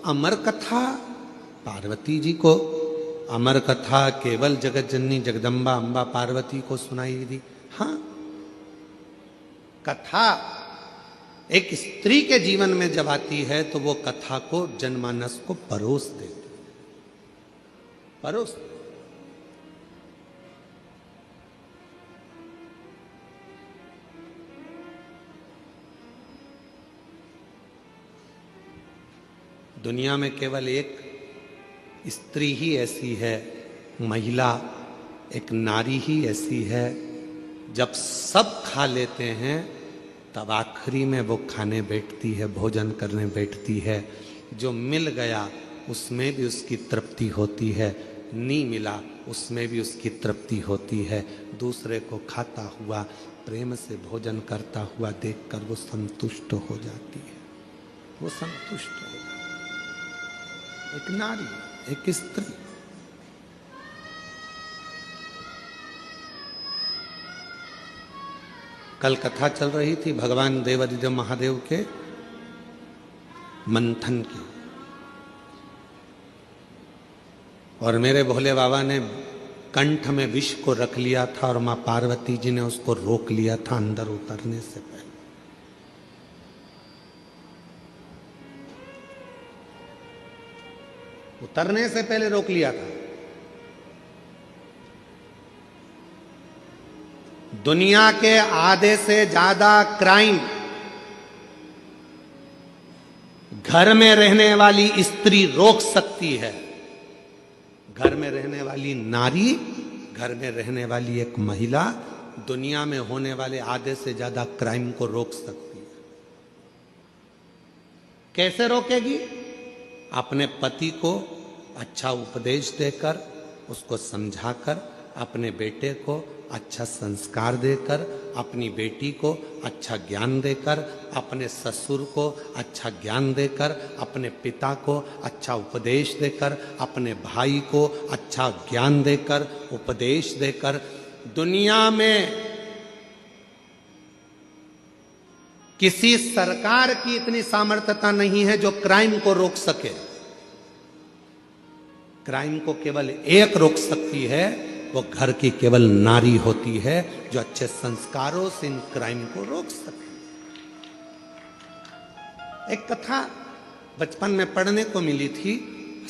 अमर कथा पार्वती जी को, अमर कथा केवल जगत जननी जगदम्बा अम्बा पार्वती को सुनाई दी। हाँ, कथा एक स्त्री के जीवन में जब आती है तो वो कथा को जनमानस को परोस देती, परोस। दुनिया में केवल एक स्त्री ही ऐसी है, महिला, एक नारी ही ऐसी है, जब सब खा लेते हैं तब आखिरी में वो खाने बैठती है, भोजन करने बैठती है। जो मिल गया उसमें भी उसकी तृप्ति होती है, नहीं मिला उसमें भी उसकी तृप्ति होती है। दूसरे को खाता हुआ, प्रेम से भोजन करता हुआ देखकर वो संतुष्ट हो जाती है, वो संतुष्ट हो जाती है। एक नारी, एक स्त्री। कल कथा चल रही थी भगवान देवादिदेव महादेव के मंथन की, और मेरे भोले बाबा ने कंठ में विष को रख लिया था और मां पार्वती जी ने उसको रोक लिया था अंदर उतरने से पहले। उतरने से पहले रोक लिया था। दुनिया के आधे से ज्यादा क्राइम घर में रहने वाली स्त्री रोक सकती है। घर में रहने वाली नारी, घर में रहने वाली एक महिला दुनिया में होने वाले आधे से ज्यादा क्राइम को रोक सकती है। कैसे रोकेगी? अपने पति को अच्छा उपदेश देकर, उसको समझाकर, अपने बेटे को अच्छा संस्कार देकर, अपनी बेटी को अच्छा ज्ञान देकर, अपने ससुर को अच्छा ज्ञान देकर, अपने पिता को अच्छा उपदेश देकर, अपने भाई को अच्छा ज्ञान देकर, उपदेश देकर। दुनिया में किसी सरकार की इतनी सामर्थ्यता नहीं है जो क्राइम को रोक सके। क्राइम को केवल एक रोक सकती है, वो घर की केवल नारी होती है जो अच्छे संस्कारों से इन क्राइम को रोक सके। एक कथा बचपन में पढ़ने को मिली थी,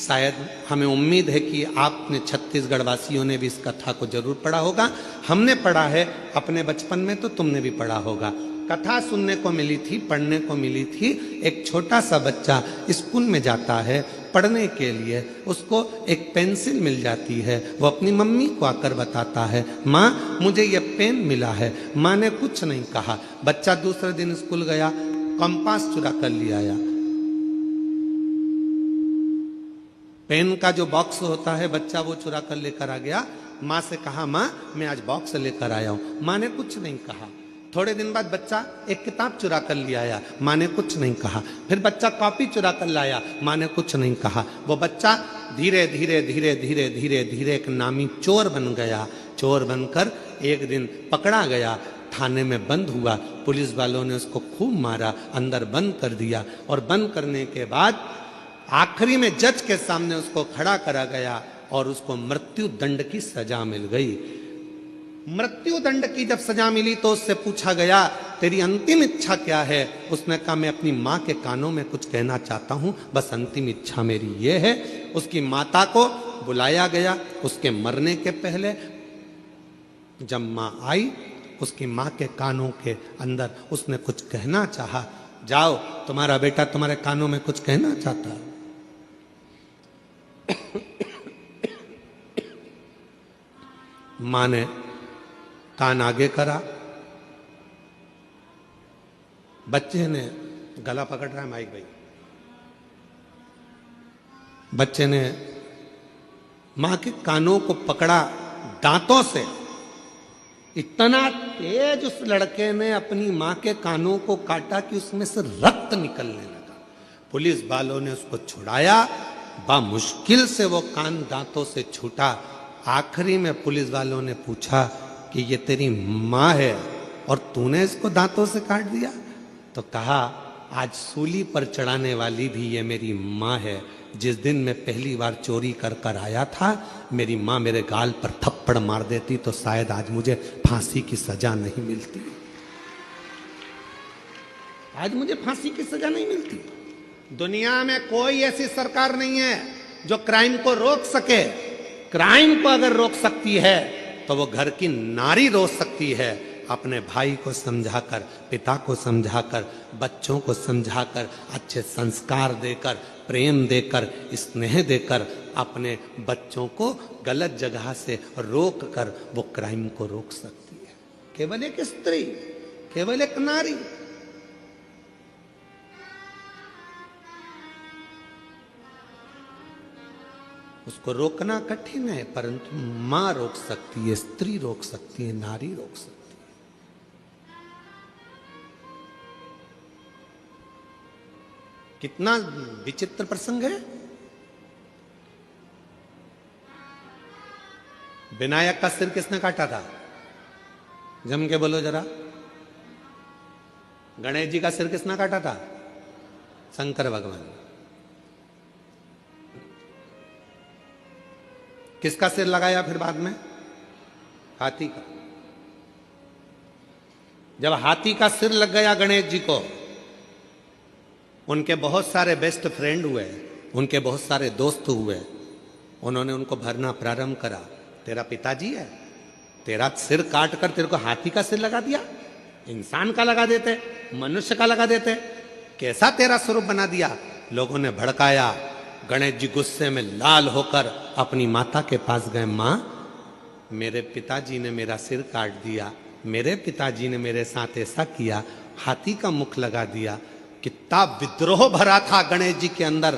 शायद हमें उम्मीद है कि आपने छत्तीसगढ़ वासियों ने भी इस कथा को जरूर पढ़ा होगा। हमने पढ़ा है अपने बचपन में, तो तुमने भी पढ़ा होगा। कथा सुनने को मिली थी, पढ़ने को मिली थी। एक छोटा सा बच्चा स्कूल में जाता है पढ़ने के लिए, उसको एक पेंसिल मिल जाती है। वो अपनी मम्मी को आकर बताता है, माँ मुझे ये पेन मिला है। माँ ने कुछ नहीं कहा। बच्चा दूसरे दिन स्कूल गया, कंपास चुरा कर ले आया। पेन का जो बॉक्स होता है बच्चा वो चुरा कर लेकर आ गया। माँ से कहा, माँ मैं आज बॉक्स लेकर आया हूँ। माँ ने कुछ नहीं कहा। थोड़े दिन बाद बच्चा एक किताब चुरा कर ले आया। माँ ने कुछ नहीं कहा। फिर बच्चा कॉपी चुरा कर लाया। माँ ने कुछ नहीं कहा। वो बच्चा धीरे धीरे धीरे धीरे धीरे धीरे एक नामी चोर बन गया। चोर बनकर एक दिन पकड़ा गया, थाने में बंद हुआ। पुलिस वालों ने उसको खूब मारा, अंदर बंद कर दिया। और बंद करने के बाद आखिरी में जज के सामने उसको खड़ा करा गया और उसको मृत्यु दंड की सजा मिल गई। मृत्यु दंड की जब सजा मिली तो उससे पूछा गया, तेरी अंतिम इच्छा क्या है? उसने कहा, मैं अपनी माँ के कानों में कुछ कहना चाहता हूँ, बस अंतिम इच्छा मेरी ये है। उसकी माता को बुलाया गया उसके मरने के पहले। जब माँ आई, उसकी माँ के कानों के अंदर उसने कुछ कहना चाहा। जाओ, तुम्हारा बेटा तुम्हारे कानों में कुछ कहना चाहता है। माँ ने कान आगे करा। बच्चे ने गला पकड़ रहा है माइक भाई। बच्चे ने मां के कानों को पकड़ा दांतों से। इतना तेज उस लड़के ने अपनी मां के कानों को काटा कि उसमें से रक्त निकलने लगा। पुलिस वालों ने उसको छुड़ाया। बा मुश्किल से वो कान दांतों से छूटा। आखिरी में पुलिस वालों ने पूछा कि ये तेरी माँ है और तूने इसको दांतों से काट दिया? तो कहा, आज सूली पर चढ़ाने वाली भी ये मेरी माँ है। जिस दिन मैं पहली बार चोरी कर कर आया था, मेरी माँ मेरे गाल पर थप्पड़ मार देती तो शायद आज मुझे फांसी की सजा नहीं मिलती। आज मुझे फांसी की सजा नहीं मिलती। दुनिया में कोई ऐसी सरकार नहीं है जो क्राइम को रोक सके। क्राइम को अगर रोक सकती है तो वो घर की नारी रोक सकती है। अपने भाई को समझाकर, पिता को समझाकर, बच्चों को समझाकर, अच्छे संस्कार देकर, प्रेम देकर, स्नेह देकर अपने बच्चों को गलत जगह से रोक कर वो क्राइम को रोक सकती है। केवल एक स्त्री, केवल एक नारी। उसको रोकना कठिन है, परंतु मां रोक सकती है, स्त्री रोक सकती है, नारी रोक सकती है। कितना विचित्र प्रसंग है। विनायक का सिर किसने काटा था? जम के बोलो जरा। गणेश जी का सिर किसने काटा था? शंकर भगवान। किसका सिर लगाया फिर बाद में? हाथी का। जब हाथी का सिर लग गया गणेश जी को, उनके बहुत सारे बेस्ट फ्रेंड हुए, उनके बहुत सारे दोस्त हुए। उन्होंने उनको भरना प्रारंभ करा। तेरा पिताजी है, तेरा सिर काट कर तेरे को हाथी का सिर लगा दिया। इंसान का लगा देते, मनुष्य का लगा देते, कैसा तेरा स्वरूप बना दिया। लोगों ने भड़काया। गणेश जी गुस्से में लाल होकर अपनी माता के पास गए। मां, मेरे पिताजी ने मेरा सिर काट दिया, मेरे पिताजी ने मेरे साथ ऐसा किया, हाथी का मुख लगा दिया। कितना विद्रोह भरा था गणेश जी के अंदर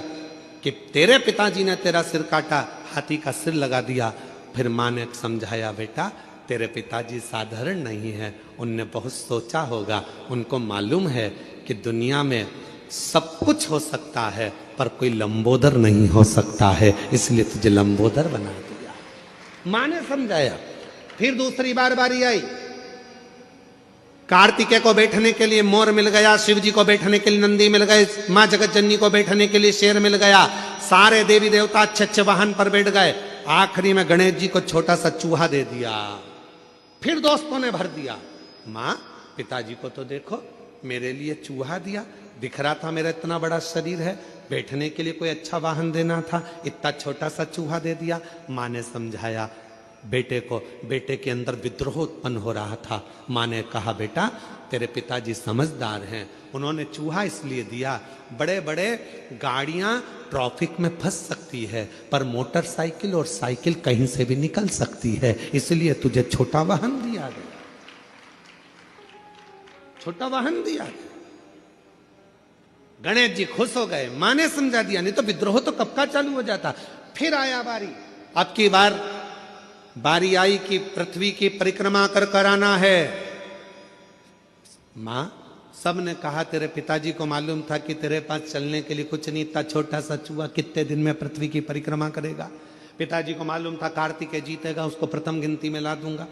कि तेरे पिताजी ने तेरा सिर काटा, हाथी का सिर लगा दिया। फिर मां ने समझाया, बेटा तेरे पिताजी साधारण नहीं है, उनने बहुत सोचा होगा। उनको मालूम है कि दुनिया में सब कुछ हो सकता है पर कोई लंबोदर नहीं हो सकता है, इसलिए तुझे लंबोदर बना दिया। मां ने समझाया। फिर दूसरी बार बारी आई। कार्तिकेय को बैठने के लिए मोर मिल गया, शिव जी को बैठने के लिए नंदी मिल गए, मां जगत जननी को बैठने के लिए शेर मिल गया। सारे देवी देवता अच्छे अच्छे वाहन पर बैठ गए। आखिरी में गणेश जी को छोटा सा चूहा दे दिया। फिर दोस्तों ने भर दिया। मां, पिताजी को तो देखो, मेरे लिए चूहा दिया, दिख रहा था मेरा इतना बड़ा शरीर है, बैठने के लिए कोई अच्छा वाहन देना था, इतना छोटा सा चूहा दे दिया। मां ने समझाया बेटे को। बेटे के अंदर विद्रोह उत्पन्न हो रहा था। मां ने कहा, बेटा तेरे पिताजी समझदार हैं, उन्होंने चूहा इसलिए दिया। बड़े बड़े गाड़ियां ट्रैफिक में फंस सकती है, पर मोटरसाइकिल और साइकिल कहीं से भी निकल सकती है, इसलिए तुझे छोटा वाहन दिया गया, छोटा वाहन दिया गया। गणेश जी खुश हो गए। मां ने समझा दिया, नहीं तो विद्रोह तो कब का चालू हो जाता। फिर आया बारी। अब की बारी आई कि पृथ्वी की परिक्रमा कर कराना है। मां, सब ने कहा तेरे पिताजी को मालूम था कि तेरे पास चलने के लिए कुछ नहीं, इतना छोटा सा चूहा कितने दिन में पृथ्वी की परिक्रमा करेगा। पिताजी को मालूम था कार्तिकेय जीतेगा, उसको प्रथम गिनती में ला दूंगा।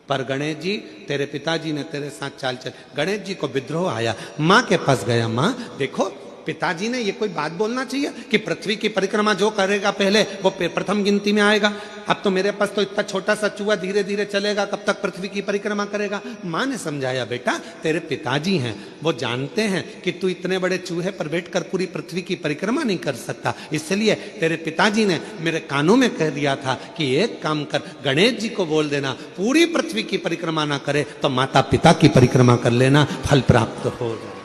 पर गणेश जी, तेरे पिताजी ने तेरे साथ चाल चल। गणेश जी को विद्रोह आया। मां के पास गया। मां देखो, पिताजी ने ये कोई बात बोलना चाहिए कि पृथ्वी की परिक्रमा जो करेगा पहले वो प्रथम गिनती में आएगा। अब तो मेरे पास तो इतना छोटा सा चूहा धीरे धीरे चलेगा, कब तक पृथ्वी की परिक्रमा करेगा। मां ने समझाया, बेटा तेरे पिताजी हैं, वो जानते हैं कि तू इतने बड़े चूहे पर बैठकर पूरी पृथ्वी की परिक्रमा नहीं कर सकता, इसलिए तेरे पिताजी ने मेरे कानों में कह दिया था कि एक काम कर, गणेश जी को बोल देना पूरी पृथ्वी की परिक्रमा ना करे तो माता पिता की परिक्रमा कर लेना, फल प्राप्त हो जाए।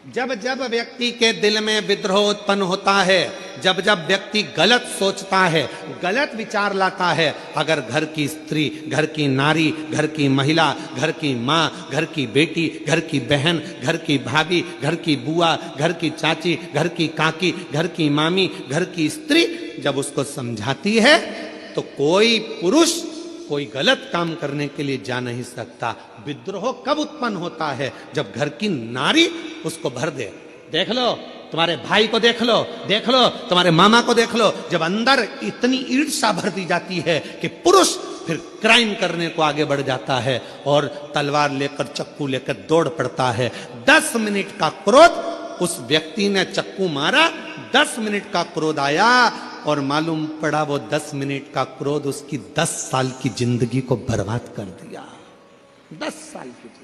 जब जब व्यक्ति के दिल में विद्रोह उत्पन्न होता है, जब जब व्यक्ति गलत सोचता है, गलत विचार लाता है, अगर घर की स्त्री, घर की नारी, घर की महिला, घर की माँ, घर की बेटी, घर की बहन, घर की भाभी, घर की बुआ, घर की चाची, घर की काकी, घर की मामी, घर की स्त्री जब उसको समझाती है तो कोई पुरुष कोई गलत काम करने के लिए जा नहीं सकता। विद्रोह कब उत्पन्न होता है? जब घर की नारी उसको भर दे। देख लो तुम्हारे भाई को, देख लो तुम्हारे मामा को देख लो, जब अंदर इतनी ईर्ष्या भर दी जाती है कि पुरुष फिर क्राइम करने को आगे बढ़ जाता है और तलवार लेकर चक्कू लेकर दौड़ पड़ता है। 10 मिनट का क्रोध, उस व्यक्ति ने चक्कू मारा, 10 मिनट का क्रोध आया और मालूम पड़ा वो 10 मिनट का क्रोध उसकी 10 साल की जिंदगी को बर्बाद कर दिया। 10 साल की जिंदगी।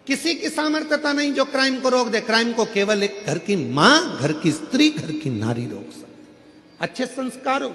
किसी की सामर्थ्यता नहीं जो क्राइम को रोक दे। क्राइम को केवल एक घर की मां, घर की स्त्री, घर की नारी रोक सकती। अच्छे संस्कारों